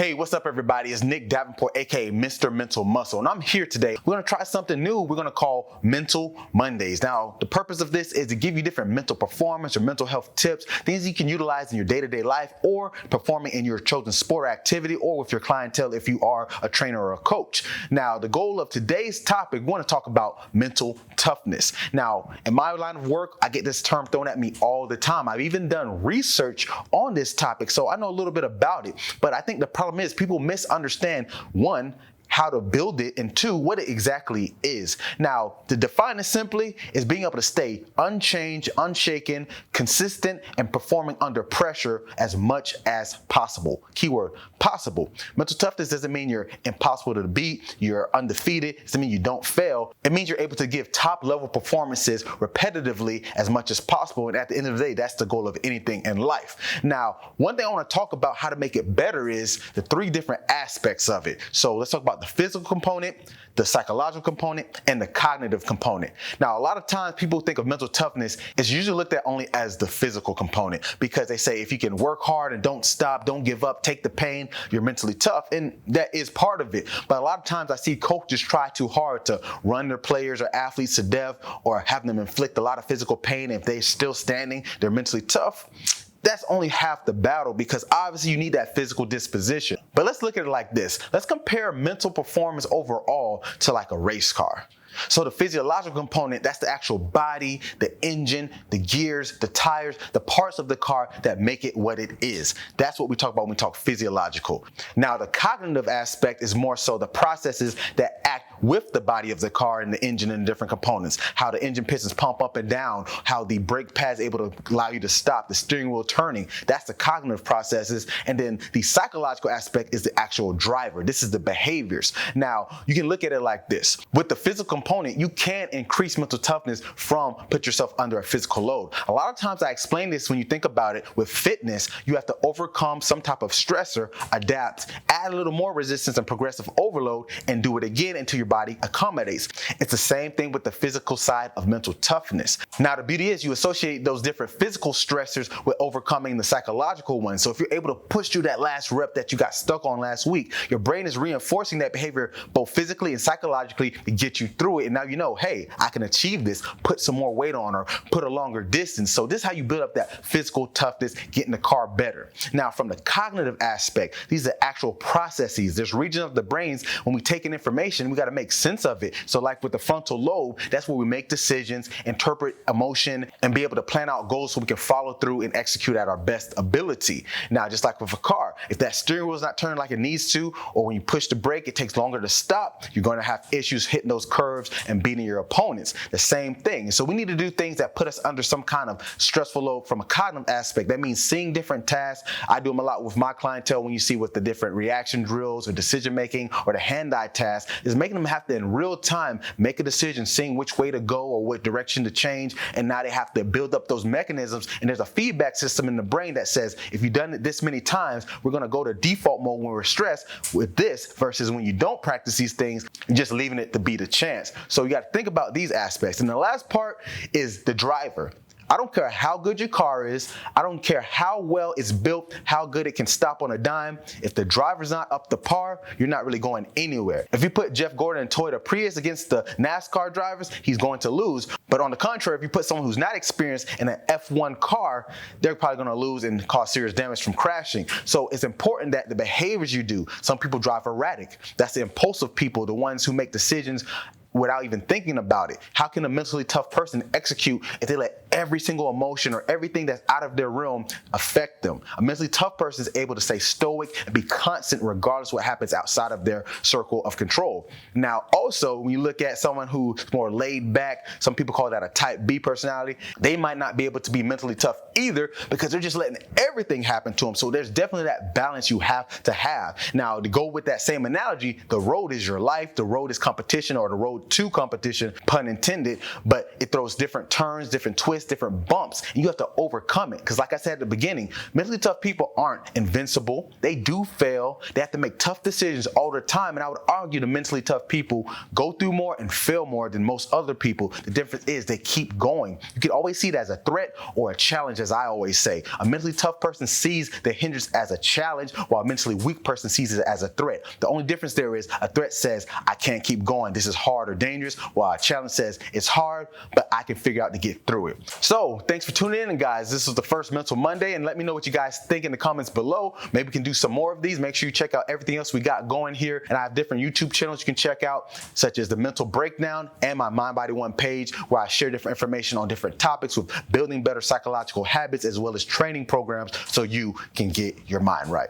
Hey, what's up everybody? It's Nick Davenport, aka Mr. Mental Muscle, and I'm here today. We're gonna try something new we're gonna call Mental Mondays. Now, the purpose of this is to give you different mental performance or mental health tips, things you can utilize in your day-to-day life or performing in your chosen sport or activity or with your clientele if you are a trainer or a coach. Now, the goal of today's topic, we wanna talk about mental toughness. Now, in my line of work, I get this term thrown at me all the time. I've even done research on this topic, so I know a little bit about it, but I think the problem is people misunderstand, one, how to build it, and two, what it exactly is. Now, to define it simply is being able to stay unchanged, unshaken, consistent, and performing under pressure as much as possible. Keyword, possible. Mental toughness doesn't mean you're impossible to beat, you're undefeated, it doesn't mean you don't fail. It means you're able to give top level performances repetitively as much as possible, and at the end of the day, that's the goal of anything in life. Now, one thing I want to talk about how to make it better is the three different aspects of it. So let's talk about the physical component, the psychological component, and the cognitive component. Now, a lot of times people think of mental toughness is usually looked at only as the physical component because they say if you can work hard and don't stop, don't give up, take the pain, you're mentally tough, and that is part of it. But a lot of times I see coaches try too hard to run their players or athletes to death or have them inflict a lot of physical pain. If they're still standing, they're mentally tough. That's only half the battle because obviously you need that physical disposition. But let's look at it like this. Let's compare mental performance overall to like a race car. So the physiological component, that's the actual body, the engine, the gears, the tires, the parts of the car that make it what it is. That's what we talk about when we talk physiological. Now, the cognitive aspect is more so the processes that act with the body of the car and the engine and the different components, how the engine pistons pump up and down, how the brake pad is able to allow you to stop, the steering wheel turning. That's the cognitive processes. And then the psychological aspect is the actual driver. This is the behaviors. Now, you can look at it like this. With the physical component, you can increase mental toughness from put yourself under a physical load. A lot of times I explain this when you think about it with fitness, you have to overcome some type of stressor, adapt, add a little more resistance and progressive overload, and do it again until your body accommodates. It's the same thing with the physical side of mental toughness. Now, the beauty is you associate those different physical stressors with overcoming the psychological ones. So if you're able to push through that last rep that you got stuck on last week, your brain is reinforcing that behavior both physically and psychologically to get you through it. And now you know, hey, I can achieve this, put some more weight on or put a longer distance. So this is how you build up that physical toughness, getting the car better. Now, from the cognitive aspect, these are actual processes. There's regions of the brains when we take in information, we got to make sense of it. So like with the frontal lobe, that's where we make decisions, interpret emotion, and be able to plan out goals so we can follow through and execute at our best ability. Now, just like with a car, if that steering wheel is not turning like it needs to, or when you push the brake, it takes longer to stop, you're going to have issues hitting those curves and beating your opponents. The same thing. So we need to do things that put us under some kind of stressful load from a cognitive aspect. That means seeing different tasks. I do them a lot with my clientele when you see with the different reaction drills or decision making or the hand-eye task is making them have to in real time make a decision, seeing which way to go or what direction to change. And now they have to build up those mechanisms. And there's a feedback system in the brain that says, if you've done it this many times, we're going to go to default mode when we're stressed with this versus when you don't practice these things, you're just leaving it to be the chance. So you got to think about these aspects. And the last part is the driver. I don't care how good your car is. I don't care how well it's built, how good it can stop on a dime. If the driver's not up to par, you're not really going anywhere. If you put Jeff Gordon and Toyota Prius against the NASCAR drivers, he's going to lose. But on the contrary, if you put someone who's not experienced in an F1 car, they're probably going to lose and cause serious damage from crashing. So it's important that the behaviors you do, some people drive erratic. That's the impulsive people, the ones who make decisions without even thinking about it. How can a mentally tough person execute if they let every single emotion or everything that's out of their realm affect them? A mentally tough person is able to stay stoic and be constant regardless of what happens outside of their circle of control. Now, also, when you look at someone who's more laid back, some people call that a type B personality, they might not be able to be mentally tough either because they're just letting everything happen to them. So there's definitely that balance you have to have. Now, to go with that same analogy, the road is your life, the road is competition, or the road road to competition, pun intended, but it throws different turns, different twists, different bumps, and you have to overcome it. Because like I said at the beginning, mentally tough people aren't invincible. They do fail. They have to make tough decisions all the time, and I would argue the mentally tough people go through more and fail more than most other people. The difference is they keep going. You can always see it as a threat or a challenge, as I always say. A mentally tough person sees the hindrance as a challenge, while a mentally weak person sees it as a threat. The only difference there is a threat says, I can't keep going, this is hard or dangerous, while a challenge says, it's hard, but I can figure out to get through it. So thanks for tuning in, guys. This was the first Mental Monday, and let me know what you guys think in the comments below. Maybe we can do some more of these. Make sure you check out everything else we got going here, and I have different YouTube channels you can check out, such as the Mental Breakdown and my Mind Body One page, where I share different information on different topics with building better psychological habits, as well as training programs so you can get your mind right.